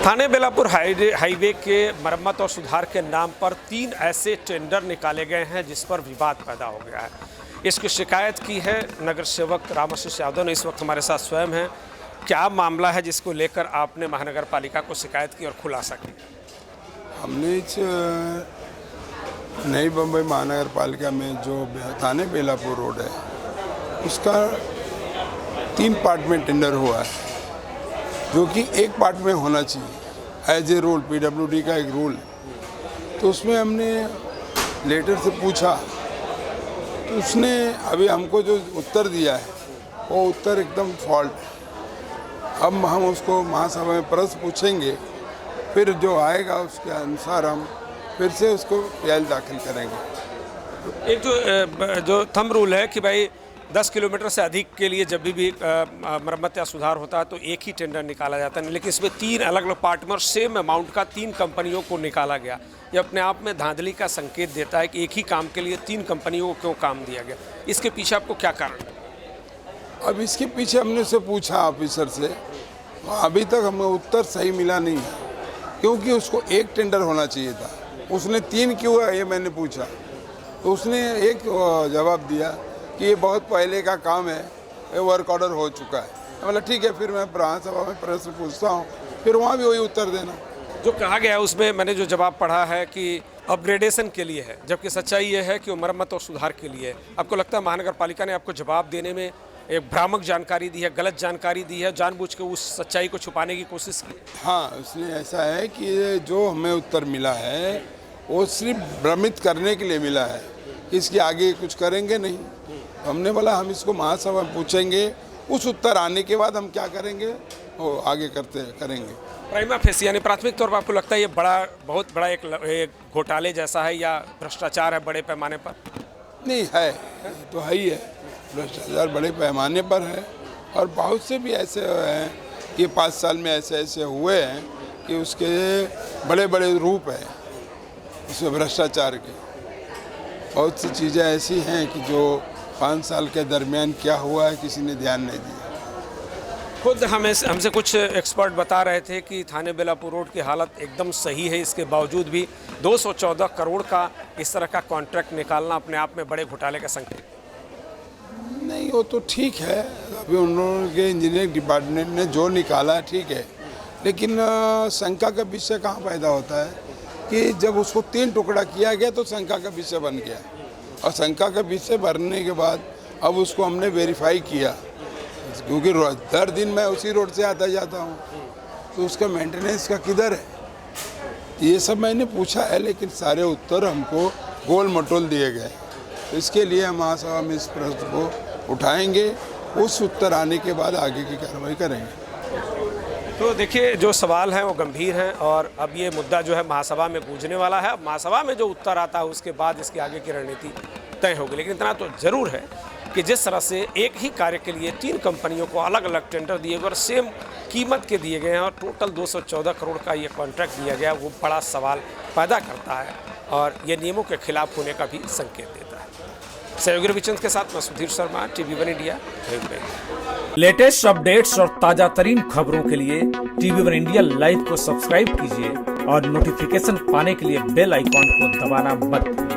थाने Belapur highway के मरम्मत और सुधार के नाम पर 3 ऐसे टेंडर निकाले गए हैं जिस पर विवाद पैदा हो गया है। इसकी शिकायत की है नगर सेवक रामाशीष यादव ने। इस वक्त हमारे साथ स्वयं हैं। क्या मामला है जिसको लेकर आपने महानगर पालिका को शिकायत की और खुलासा किया? हमने इस नई बम्बई महानगर पालिका में जो थाने बेलापुर रोड है उसका 3 पार्ट में टेंडर हुआ है, जो कि एक पार्ट में होना चाहिए एज ए रूल, पीडब्ल्यूडी का एक रूल। तो उसमें हमने लेटर से पूछा तो उसने अभी हमको जो उत्तर दिया है वो उत्तर एकदम फॉल्ट है। अब हम उसको महासभा में प्रश्न पूछेंगे, फिर जो आएगा उसके अनुसार हम फिर से उसको पीएल दाखिल करेंगे। एक जो थंब रूल है कि भाई 10 किलोमीटर से अधिक के लिए जब भी मरम्मत या सुधार होता है तो एक ही टेंडर निकाला जाता है, लेकिन इसमें 3 अलग अलग पार्ट में और सेम अमाउंट का 3 कंपनियों को निकाला गया। ये अपने आप में धांधली का संकेत देता है कि एक ही काम के लिए 3 कंपनियों को क्यों काम दिया गया। इसके पीछे आपको क्या कारण है? अब इसके पीछे हमने उससे पूछा ऑफिसर से, अभी तक हमें उत्तर सही मिला नहीं है, क्योंकि उसको एक टेंडर होना चाहिए था। उसने 3 क्यों है ये मैंने पूछा तो उसने एक जवाब दिया कि ये बहुत पहले का काम है, ये वर्क ऑर्डर हो चुका है। बोला ठीक है, फिर मैं विधानसभा में प्रश्न पूछता हूँ, फिर वहाँ भी वही उत्तर देना। जो कहा गया है उसमें मैंने जो जवाब पढ़ा है कि अपग्रेडेशन के लिए है, जबकि सच्चाई ये है कि वो मरम्मत और सुधार के लिए है। आपको लगता है महानगर पालिका ने आपको जवाब देने में एक भ्रामक जानकारी दी है, गलत जानकारी दी है, जानबूझ के उस सच्चाई को छुपाने की कोशिश की? हाँ, उसने ऐसा है कि जो हमें उत्तर मिला है वो सिर्फ भ्रमित करने के लिए मिला है, इसके आगे कुछ करेंगे नहीं। हमने बोला हम इसको महासभा में पूछेंगे, उस उत्तर आने के बाद हम क्या करेंगे वो आगे करेंगे। प्राइमा फेसी यानी प्राथमिक तौर पर आपको लगता है ये बहुत बड़ा एक घोटाले जैसा है या भ्रष्टाचार है बड़े पैमाने पर? नहीं है, तो है ही है, भ्रष्टाचार बड़े पैमाने पर है। और बहुत से भी ऐसे हैं कि 5 साल में ऐसे हुए हैं कि उसके बड़े बड़े रूप हैं उसमें भ्रष्टाचार के। बहुत सी चीज़ें ऐसी हैं कि जो 5 साल के दरमियान क्या हुआ है किसी ने ध्यान नहीं दिया। खुद हमसे कुछ एक्सपर्ट बता रहे थे कि थाने बेलापुर रोड की हालत एकदम सही है, इसके बावजूद भी 214 करोड़ का इस तरह का कॉन्ट्रैक्ट निकालना अपने आप में बड़े घोटाले का संकेत। नहीं, वो तो ठीक है, अभी उन लोगों के इंजीनियरिंग डिपार्टमेंट ने जो निकाला ठीक है, लेकिन शंका का विषय कहाँ पैदा होता है कि जब उसको 3 टुकड़ा किया गया तो शंका का विषय बन गया, और शंका का विषय बनने के बाद अब उसको हमने वेरीफाई किया, क्योंकि हर दिन मैं उसी रोड से आता जाता हूँ, तो उसका मेंटेनेंस का किधर है ये सब मैंने पूछा है, लेकिन सारे उत्तर हमको गोल मटोल दिए गए। तो इसके लिए हम महासभा में इस प्रश्न को उठाएंगे, उस उत्तर आने के बाद आगे की कार्रवाई करेंगे। तो देखिए, जो सवाल हैं वो गंभीर हैं और अब ये मुद्दा जो है महासभा में गूंजने वाला है। महासभा में जो उत्तर आता है उसके बाद इसकी आगे की रणनीति तय होगी। लेकिन इतना तो जरूर है कि जिस तरह से एक ही कार्य के लिए 3 कंपनियों को अलग अलग टेंडर दिए गए और सेम कीमत के दिए गए हैं और टोटल 214 करोड़ का ये कॉन्ट्रैक्ट दिया गया, वो बड़ा सवाल पैदा करता है और ये नियमों के खिलाफ होने का भी संकेत देता है। सहयोगी रविचंद के साथ मैं Sudhir Sharma, TV1 India. Latest updates और ताजा तरीन खबरों के लिए TV1 इंडिया लाइव को सब्सक्राइब कीजिए और नोटिफिकेशन पाने के लिए बेल आइकॉन को दबाना मत भूलिए।